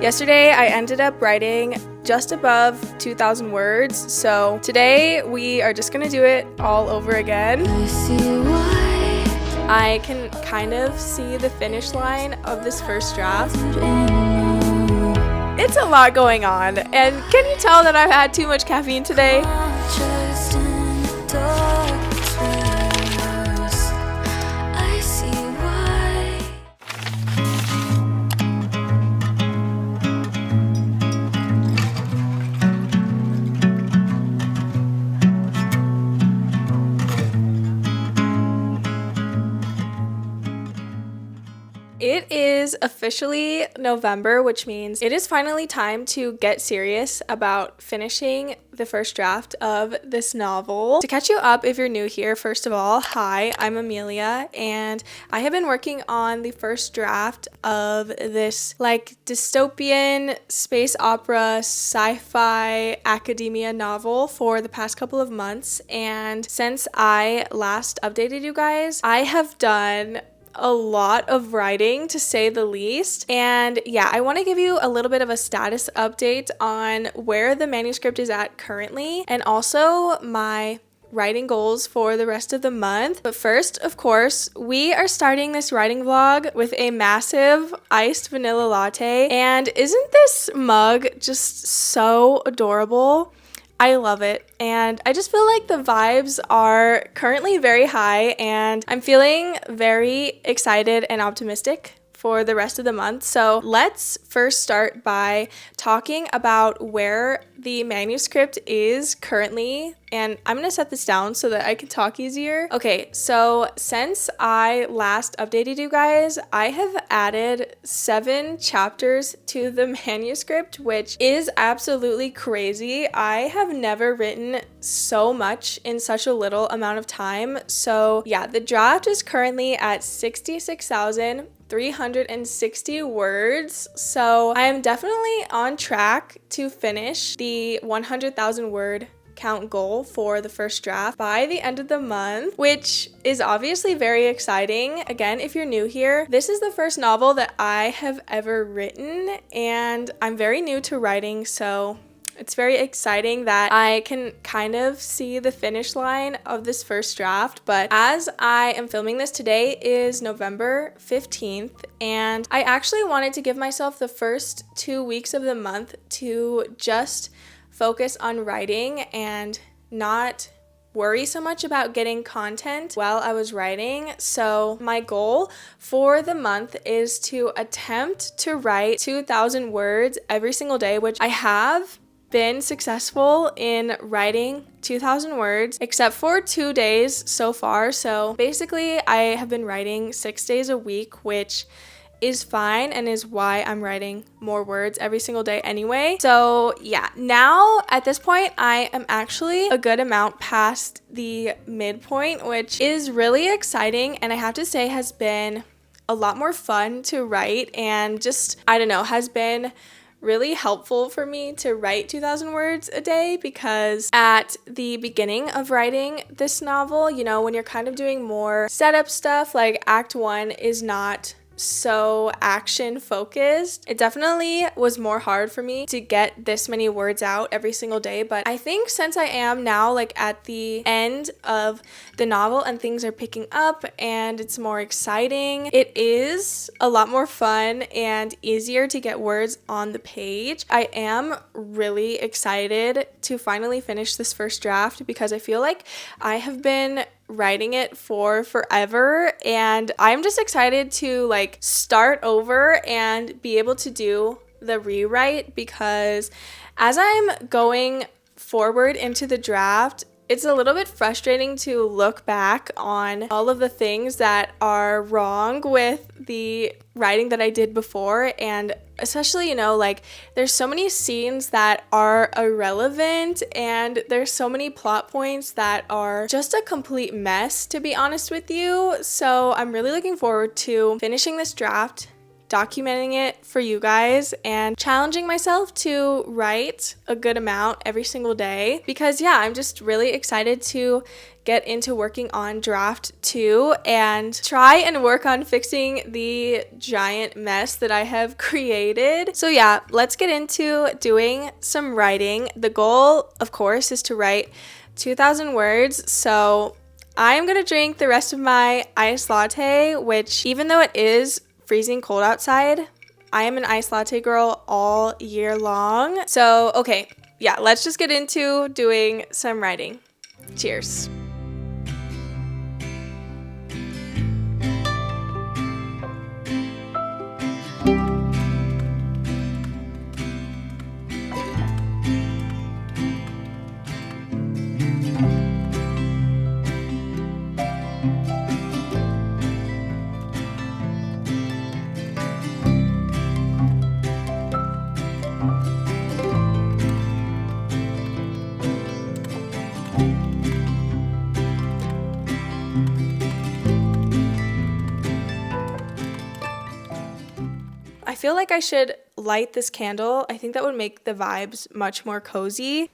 Yesterday, I ended up writing just above 2,000 words, so today we are just gonna do it all over again. I can kind of see the finish line of this first draft. It's a lot going on, and can you tell that I've had too much caffeine today? It is officially November, which means it is finally time to get serious about finishing the first draft of this novel. To catch you up, if you're new here, first of all, hi, I'm Amelia, and I have been working on the first draft of this dystopian space opera sci-fi academia novel for the past couple of months. And since I last updated you guys, I have done a lot of writing, to say the least. And yeah, I want to give you a little bit of a status update on where the manuscript is at currently, and also my writing goals for the rest of the month. But first, of course, we are starting this writing vlog with a massive iced vanilla latte. And isn't this mug just so adorable? I love it, and I just feel like the vibes are currently very high, and I'm feeling very excited and optimistic for the rest of the month. So let's first start by talking about where the manuscript is currently, and I'm gonna set this down so that I can talk easier. Okay, so since I last updated you guys, I have added 7 chapters to the manuscript, which is absolutely crazy. I have never written so much in such a little amount of time. So yeah, the draft is currently at 66,360 words, so I am definitely on track to finish the 100,000 word count goal for the first draft by the end of the month, which is obviously very exciting. Again, if you're new here, this is the first novel that I have ever written, and I'm very new to writing, so it's very exciting that I can kind of see the finish line of this first draft. But as I am filming this, today is November 15th, and I actually wanted to give myself the first 2 weeks of the month to just focus on writing and not worry so much about getting content while I was writing. So my goal for the month is to attempt to write 2,000 words every single day, which I have been successful in writing 2,000 words except for 2 days so far. So basically I have been writing 6 days a week, which is fine and is why I'm writing more words every single day anyway. So yeah, now at this point I am actually a good amount past the midpoint, which is really exciting, and I have to say has been a lot more fun to write, and just, I don't know, has been really helpful for me to write 2,000 words a day, because at the beginning of writing this novel, you know, when you're kind of doing more setup stuff, like Act 1 is not so action focused, it definitely was more hard for me to get this many words out every single day. But I think since I am now at the end of the novel and things are picking up and it's more exciting, it is a lot more fun and easier to get words on the page. I am really excited to finally finish this first draft, because I feel like I have been writing it for forever, and I'm just excited to start over and be able to do the rewrite, because as I'm going forward into the draft, it's a little bit frustrating to look back on all of the things that are wrong with the writing that I did before, and especially, there's so many scenes that are irrelevant, and there's so many plot points that are just a complete mess, to be honest with you. So I'm really looking forward to finishing this draft, documenting it for you guys and challenging myself to write a good amount every single day because yeah, I'm just really excited to get into working on draft 2 and try and work on fixing the giant mess that I have created. So yeah, let's get into doing some writing. The goal, of course, is to write 2,000 words. So I'm gonna drink the rest of my iced latte, which even though it is freezing cold outside, I am an iced latte girl all year long. So, okay, yeah, let's just get into doing some writing. Cheers. I feel like I should light this candle. I think that would make the vibes much more cozy.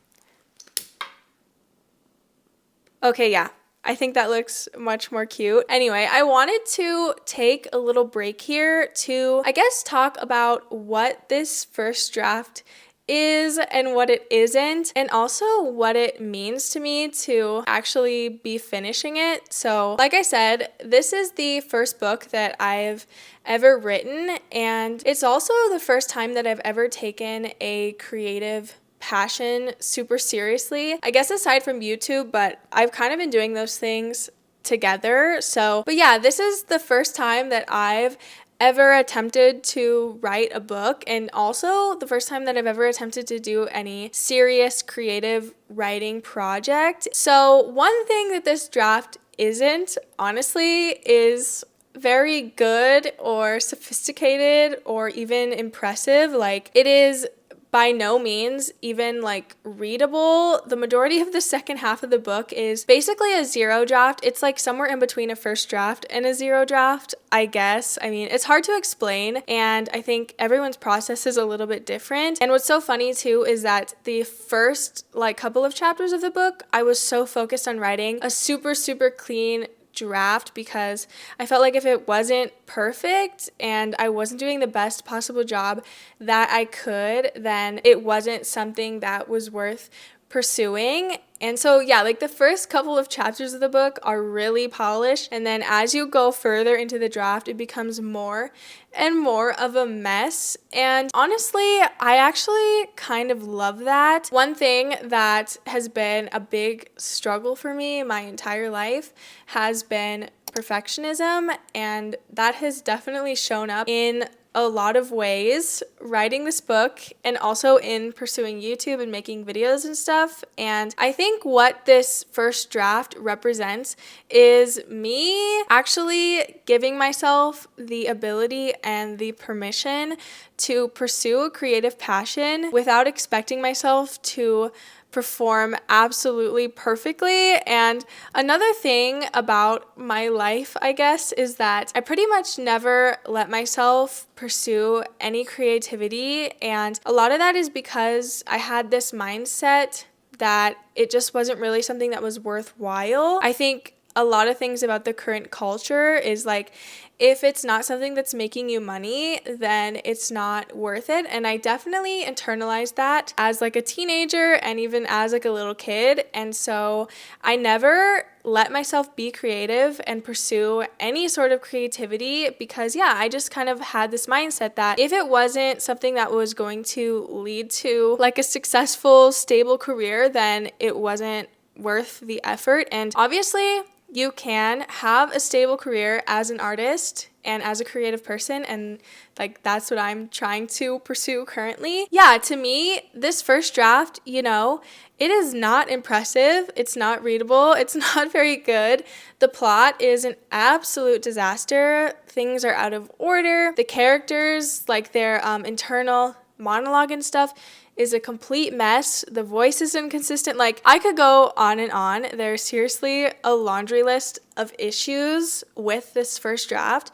Okay, yeah. I think that looks much more cute. Anyway, I wanted to take a little break here to, I guess, talk about what this first draft is and what it isn't, and also what it means to me to actually be finishing it. So, like I said, this is the first book that I've ever written, and it's also the first time that I've ever taken a creative passion super seriously. I guess aside from YouTube, but I've kind of been doing those things together. So, but yeah, this is the first time that I've ever attempted to write a book, and also the first time that I've ever attempted to do any serious creative writing project. So one thing that this draft isn't, honestly, is very good or sophisticated or even impressive. Like, it is by no means even like readable. The majority of the second half of the book is basically a zero draft. It's like somewhere in between a first draft and a zero draft, I guess. I mean, it's hard to explain, and I think everyone's process is a little bit different. And what's so funny too is that the first like couple of chapters of the book, I was so focused on writing a super clean draft because I felt like if it wasn't perfect and I wasn't doing the best possible job that I could, then it wasn't something that was worth pursuing. And so yeah, like the first couple of chapters of the book are really polished, and then as you go further into the draft, it becomes more and more of a mess. And honestly, I actually kind of love that. One thing that has been a big struggle for me my entire life has been perfectionism, and that has definitely shown up in a lot of ways writing this book and also in pursuing YouTube and making videos and stuff. And I think what this first draft represents is me actually giving myself the ability and the permission to pursue a creative passion without expecting myself to perform absolutely perfectly. And another thing about my life, I guess, is that I pretty much never let myself pursue any creativity. And a lot of that is because I had this mindset that it just wasn't really something that was worthwhile. I think a lot of things about the current culture is like, if it's not something that's making you money, then it's not worth it. And I definitely internalized that as like a teenager and even as like a little kid. And so I never let myself be creative and pursue any sort of creativity because yeah, I just kind of had this mindset that if it wasn't something that was going to lead to like a successful, stable career, then it wasn't worth the effort. And obviously, you can have a stable career as an artist and as a creative person, and like that's what I'm trying to pursue currently. Yeah, to me, this first draft, it is not impressive. It's not readable. It's not very good. The plot is an absolute disaster. Things are out of order. The characters, like their internal monologue and stuff, is a complete mess. The voice is inconsistent. Like, I could go on and on. There's seriously a laundry list of issues with this first draft.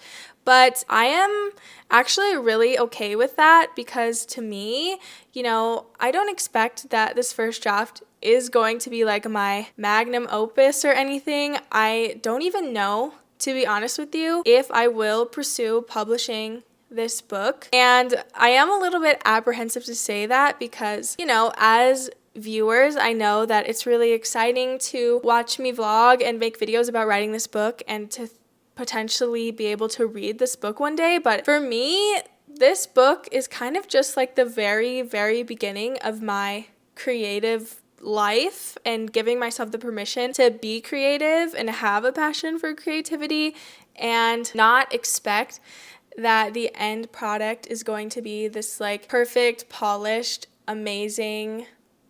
But I am actually really okay with that because to me, I don't expect that this first draft is going to be like my magnum opus or anything. I don't even know, to be honest with you, if I will pursue publishing this book. And I am a little bit apprehensive to say that because, as viewers, I know that it's really exciting to watch me vlog and make videos about writing this book and to potentially be able to read this book one day. But for me, this book is kind of just like the very, very beginning of my creative life and giving myself the permission to be creative and have a passion for creativity and not expect that the end product is going to be this like perfect, polished, amazing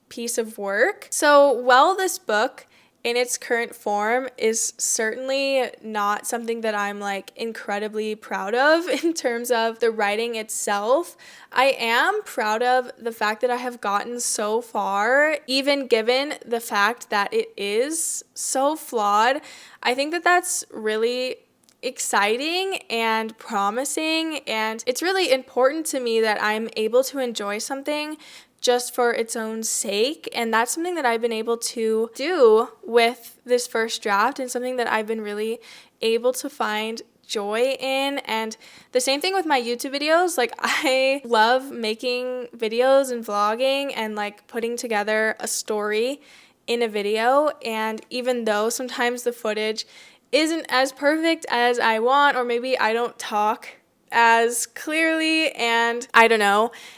piece of work. So while this book in its current form is certainly not something that I'm like incredibly proud of in terms of the writing itself, I am proud of the fact that I have gotten so far, even given the fact that it is so flawed. I think that that's really exciting and promising, and it's really important to me that I'm able to enjoy something just for its own sake. And that's something that I've been able to do with this first draft and something that I've been really able to find joy in. And the same thing with my YouTube videos. Like, I love making videos and vlogging and like putting together a story in a video. And even though sometimes the footage isn't as perfect as I want, or maybe I don't talk as clearly and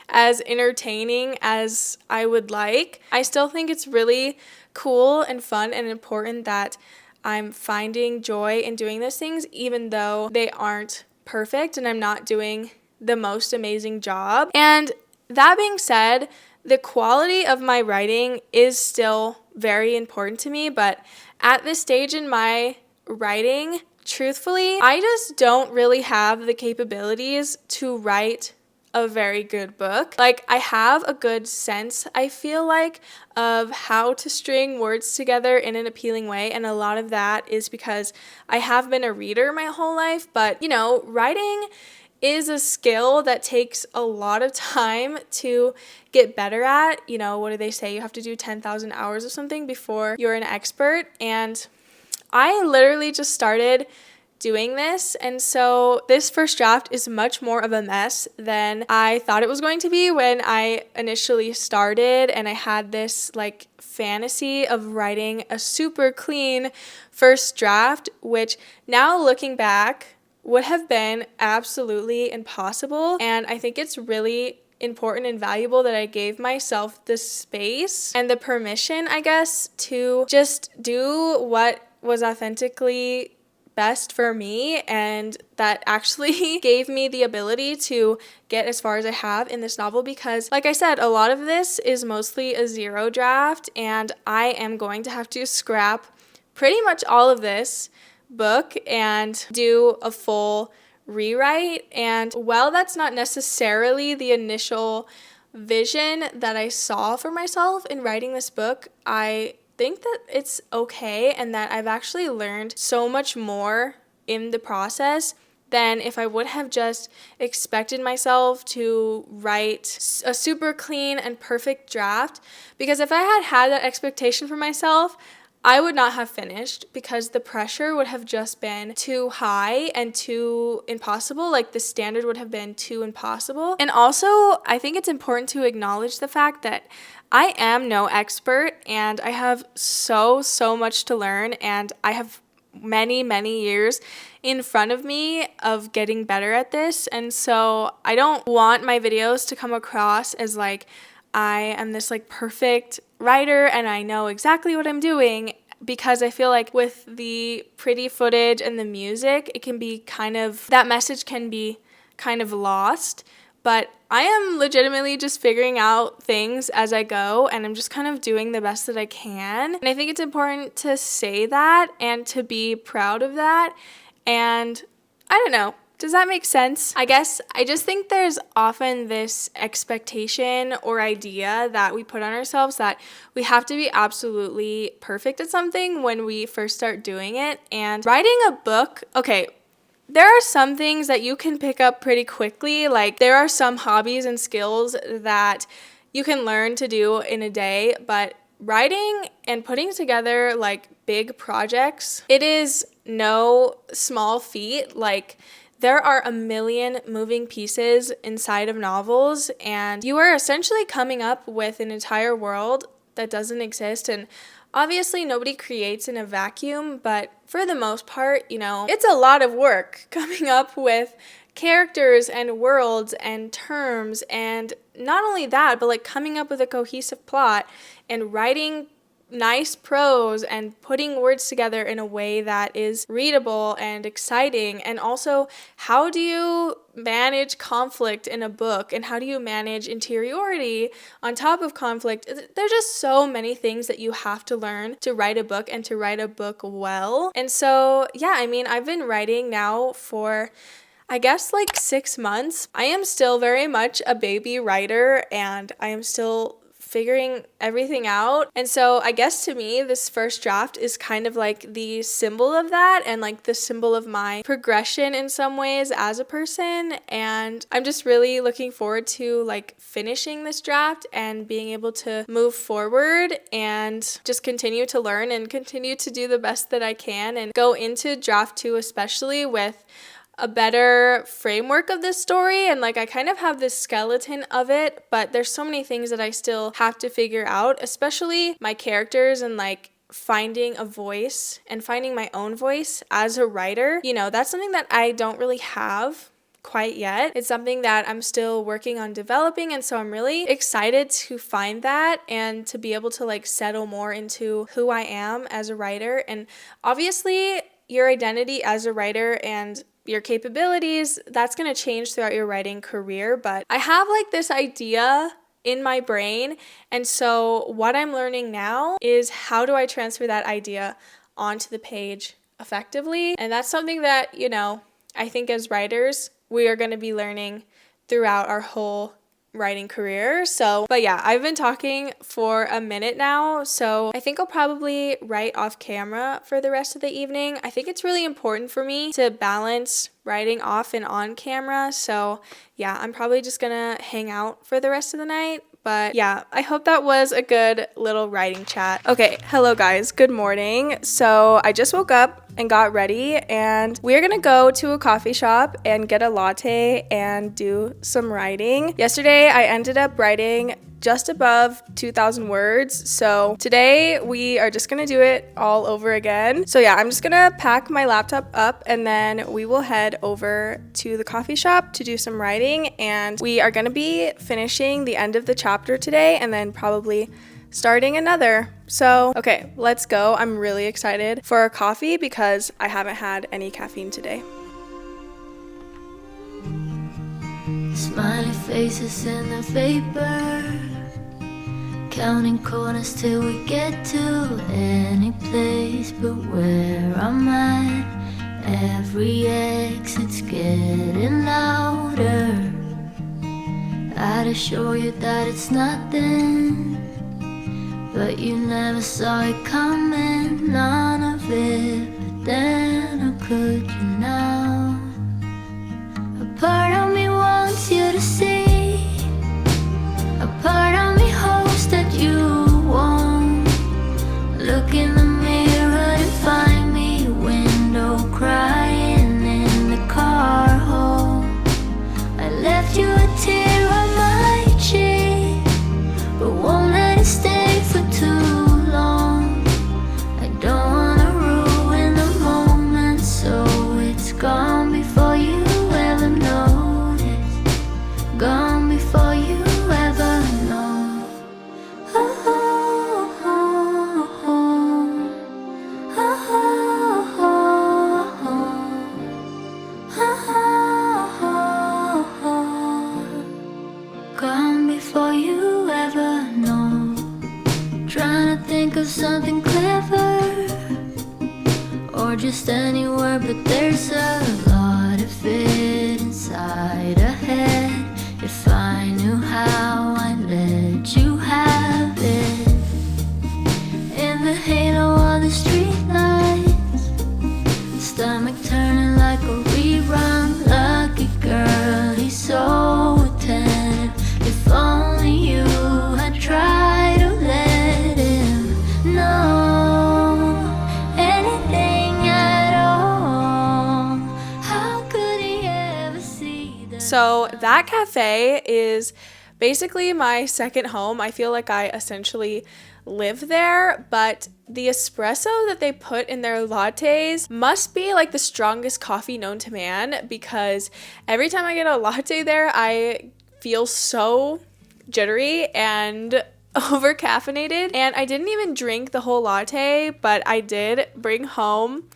as entertaining as I would like, I still think it's really cool and fun and important that I'm finding joy in doing those things, even though they aren't perfect and I'm not doing the most amazing job. And that being said, the quality of my writing is still very important to me, but at this stage in my writing, truthfully, I just don't really have the capabilities to write a very good book. Like, I have a good sense, I feel like, of how to string words together in an appealing way, and a lot of that is because I have been a reader my whole life, but, writing is a skill that takes a lot of time to get better at. What do they say? You have to do 10,000 hours of something before you're an expert, and I literally just started doing this, and so this first draft is much more of a mess than I thought it was going to be when I initially started, and I had this like fantasy of writing a super clean first draft, which now looking back would have been absolutely impossible. And I think it's really important and valuable that I gave myself the space and the permission, I guess, to just do what was authentically best for me, and that actually gave me the ability to get as far as I have in this novel, because like I said, a lot of this is mostly a zero draft, and I am going to have to scrap pretty much all of this book and do a full rewrite. And while that's not necessarily the initial vision that I saw for myself in writing this book, I think that it's okay, and that I've actually learned so much more in the process than if I would have just expected myself to write a super clean and perfect draft. Because if I had had that expectation for myself, I would not have finished, because the pressure would have just been too high and too impossible. Like, the standard would have been too impossible. And also, I think it's important to acknowledge the fact that I am no expert, and I have so much to learn, and I have many years in front of me of getting better at this. And so I don't want my videos to come across as like I am this like perfect writer and I know exactly what I'm doing, because I feel like with the pretty footage and the music, it can be that message can be kind of lost. But I am legitimately just figuring out things as I go, and I'm just kind of doing the best that I can. And I think it's important to say that and to be proud of that. And I don't know. Does that make sense? I guess I just think there's often this expectation or idea that we put on ourselves that we have to be absolutely perfect at something when we first start doing it. And writing a book, okay, there are some things that you can pick up pretty quickly. Like there are some hobbies and skills that you can learn to do in a day, but writing and putting together like big projects, it is no small feat. Like there are a million moving pieces inside of novels, and you are essentially coming up with an entire world that doesn't exist. And obviously, nobody creates in a vacuum, but for the most part, it's a lot of work coming up with characters and worlds and terms, and not only that, but like coming up with a cohesive plot and writing nice prose and putting words together in a way that is readable and exciting. And also, how do you manage conflict in a book, and how do you manage interiority on top of conflict? There's just so many things that you have to learn to write a book, and to write a book well. And so, yeah, I mean, I've been writing now for I guess like 6 months. I am still very much a baby writer, and I am still figuring everything out. And so I guess to me, this first draft is kind of like the symbol of that, and like the symbol of my progression in some ways as a person. And I'm just really looking forward to like finishing this draft and being able to move forward and just continue to learn and continue to do the best that I can, and go into draft 2 especially with a better framework of this story. And like I kind of have this skeleton of it, but there's so many things that I still have to figure out, especially my characters, and like finding a voice and finding my own voice as a writer. That's something that I don't really have quite yet. It's something that I'm still working on developing, and so I'm really excited to find that and to be able to like settle more into who I am as a writer. And obviously your identity as a writer and your capabilities, that's going to change throughout your writing career, but I have like this idea in my brain, and so what I'm learning now is how do I transfer that idea onto the page effectively. And that's something that, I think as writers, we are going to be learning throughout our whole writing career. But yeah, I've been talking for a minute now, so I think I'll probably write off camera for the rest of the evening. I think it's really important for me to balance writing off and on camera, so yeah, I'm probably just gonna hang out for the rest of the night. But yeah, I hope that was a good little writing chat. Okay, hello guys, good morning. So I just woke up and got ready, and we're gonna go to a coffee shop and get a latte and do some writing. Yesterday, I ended up writing just above 2,000 words. So today we are just gonna do it all over again. So yeah, I'm just gonna pack my laptop up, and then we will head over to the coffee shop to do some writing. And we are gonna be finishing the end of the chapter today, and then probably starting another. So, okay, let's go. I'm really excited for a coffee because I haven't had any caffeine today. Smiley faces in the vapor, counting corners till we get to any place but where I'm at. Every exit's getting louder. I'd assure you that it's nothing, but you never saw it coming, none of it. But then, how could you now? A part of me wants you to see, a part of me hopes that you won't look in the mirror and find me, window crying in the car home. I left you a tear on my cheek, but won't let it stay for too long. I don't wanna ruin the moment, so it's gone before you ever notice, gone before you ever know. Oh, oh, oh, oh. Oh, oh, oh, oh, oh. Gone before you ever know. Trying to think of something clever, or just any word, but there's a lot of it inside a head. If I knew how, I'd let you have it. In the halo of the street lights, stomach turning like a reverse. that cafe is basically my second home. I feel like I essentially live there, but the espresso that they put in their lattes must be like the strongest coffee known to man, because every time I get a latte there, I feel so jittery and over caffeinated. And I didn't even drink the whole latte, but I did bring home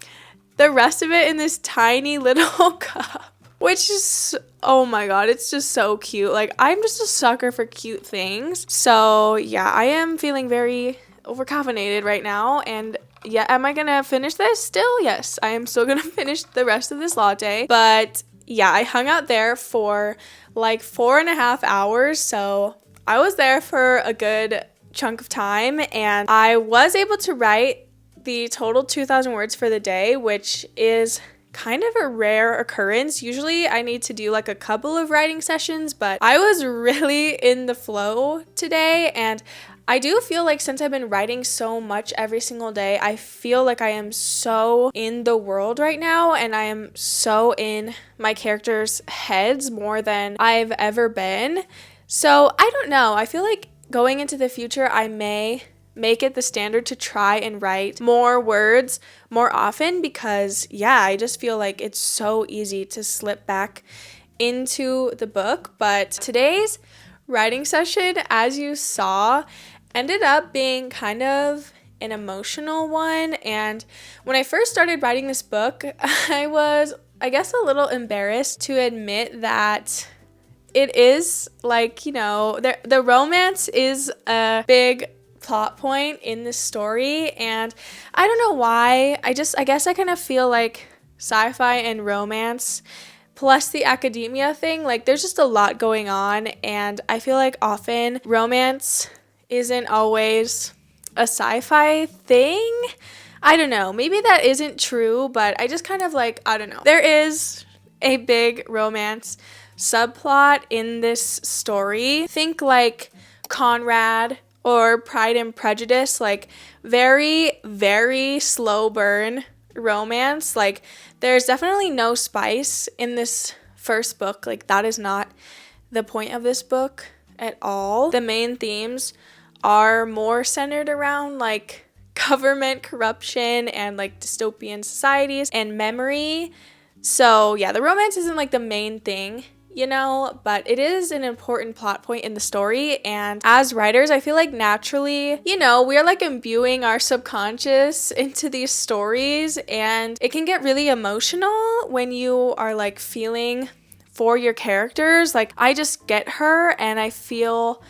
the rest of it in this tiny little cup, which is, oh my god, it's just so cute. Like, I'm just a sucker for cute things. So yeah, I am feeling very over caffeinated right now. And yeah, am I gonna finish this still? Yes, I am still gonna finish the rest of this latte. But yeah, I hung out there for like 4.5 hours. So I was there for a good chunk of time, and I was able to write the total 2,000 words for the day, which is kind of a rare occurrence. Usually I need to do like a couple of writing sessions, but I was really in the flow today. And I do feel like since I've been writing so much every single day, I feel like I am so in the world right now, and I am so in my characters' heads more than I've ever been. So I don't know. I feel like going into the future, I may make it the standard to try and write more words more often, because yeah, I just feel like it's so easy to slip back into the book. But today's writing session, as you saw, ended up being kind of an emotional one. And when I first started writing this book, I was, I guess, a little embarrassed to admit that it is like, you know, the romance is a big plot point in this story. And I don't know why. I guess I kind of feel like sci-fi and romance plus the academia thing, like there's just a lot going on, and I feel like often romance isn't always a sci-fi thing. I don't know, maybe that isn't true, but I just kind of like, I don't know. There is a big romance subplot in this story. Think like Conrad or Pride and Prejudice, like very, very slow burn romance. Like there's definitely no spice in this first book. Like that is not the point of this book at all. The main themes are more centered around like government corruption and like dystopian societies and memory. So yeah, the romance isn't like the main thing, you know, but it is an important plot point in the story. And as writers, I feel like naturally, you know, we're like imbuing our subconscious into these stories, and it can get really emotional when you are like feeling for your characters. Like I just get her and I feel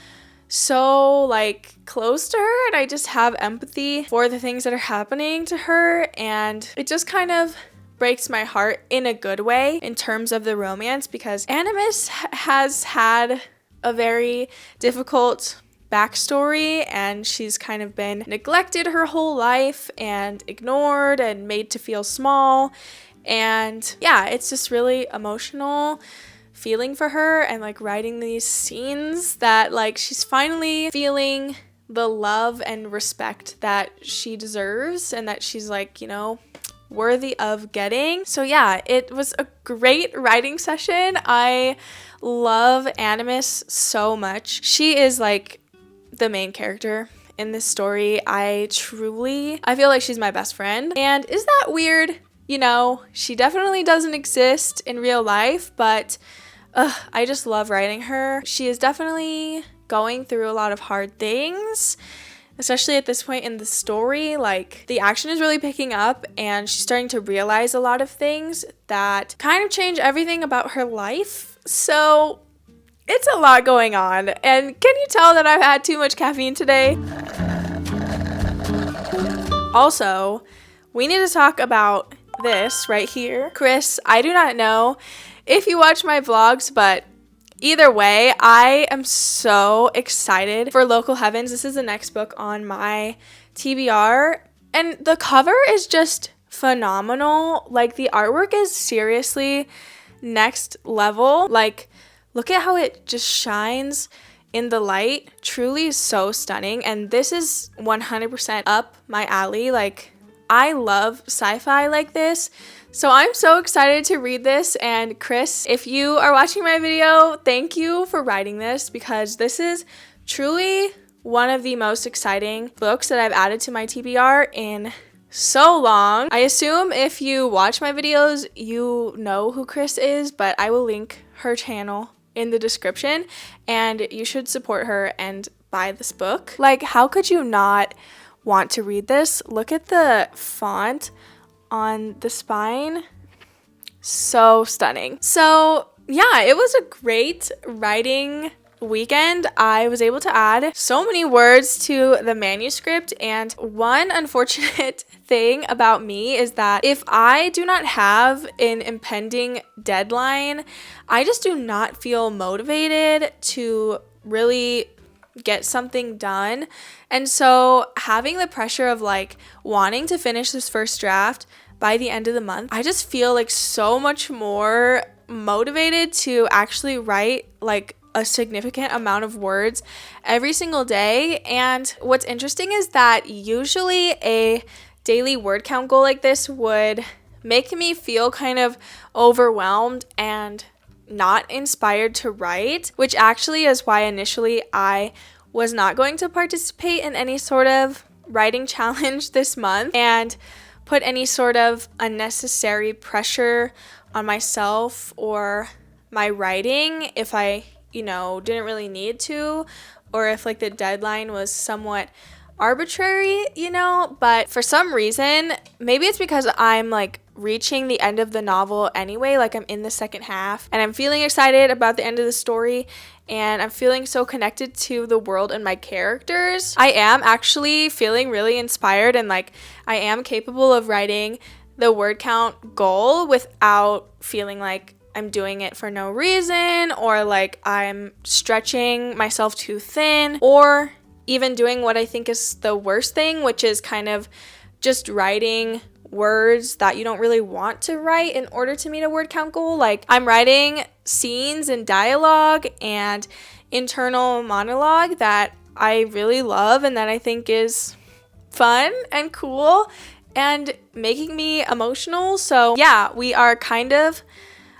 so like close to her, and I just have empathy for the things that are happening to her, and it just kind of breaks my heart in a good way in terms of the romance, because Animus has had a very difficult backstory, and she's kind of been neglected her whole life and ignored and made to feel small. And yeah, it's just really emotional feeling for her, and like writing these scenes that like she's finally feeling the love and respect that she deserves and that she's like, you know, worthy of getting. So yeah, it was a great writing session. I love Animus so much. She is like the main character in this story. I feel like she's my best friend. And is that weird? You know, she definitely doesn't exist in real life, but I just love writing her. She is definitely going through a lot of hard things, especially at this point in the story. Like the action is really picking up, and she's starting to realize a lot of things that kind of change everything about her life. So it's a lot going on. And can you tell that I've had too much caffeine today? Also, we need to talk about this right here. Chris, I do not know if you watch my vlogs, but either way, I am so excited for Local Heavens. This is the next book on my TBR, and the cover is just phenomenal. Like the artwork is seriously next level. Like look at how it just shines in the light. Truly so stunning, and this is 100% up my alley. Like I love sci-fi like this. So I'm so excited to read this, and Chris, if you are watching my video, thank you for writing this, because this is truly one of the most exciting books that I've added to my TBR in so long. I assume if you watch my videos, you know who Chris is, but I will link her channel in the description, and you should support her and buy this book. Like, how could you not want to read this? Look at the font on the spine. So stunning. So yeah, it was a great writing weekend. I was able to add so many words to the manuscript, and one unfortunate thing about me is that if I do not have an impending deadline, I just do not feel motivated to really get something done. And so having the pressure of like wanting to finish this first draft by the end of the month, I just feel like so much more motivated to actually write like a significant amount of words every single day. And what's interesting is that usually a daily word count goal like this would make me feel kind of overwhelmed and not inspired to write, which actually is why initially I was not going to participate in any sort of writing challenge this month and put any sort of unnecessary pressure on myself or my writing if I, didn't really need to, or if like the deadline was somewhat arbitrary, but for some reason, maybe it's because I'm like reaching the end of the novel anyway, like I'm in the second half and I'm feeling excited about the end of the story and I'm feeling so connected to the world and my characters. I am actually feeling really inspired and like I am capable of writing the word count goal without feeling like I'm doing it for no reason or like I'm stretching myself too thin or even doing what I think is the worst thing, which is kind of just writing words that you don't really want to write in order to meet a word count goal. Like I'm writing scenes and dialogue and internal monologue that I really love and that I think is fun and cool and making me emotional. So yeah, we are kind of,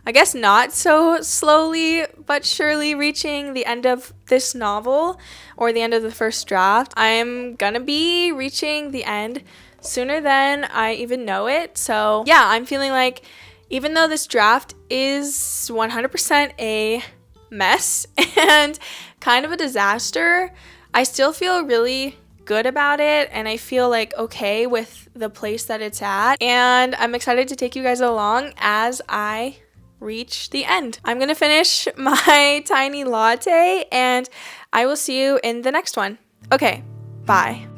I guess, not so slowly but surely reaching the end of this novel or the end of the first draft. I'm gonna be reaching the end sooner than I even know it. So yeah, I'm feeling like even though this draft is 100% a mess and kind of a disaster, I still feel really good about it and I feel like okay with the place that it's at, and I'm excited to take you guys along as I reach the end. I'm gonna finish my tiny latte and I will see you in the next one. Okay, bye.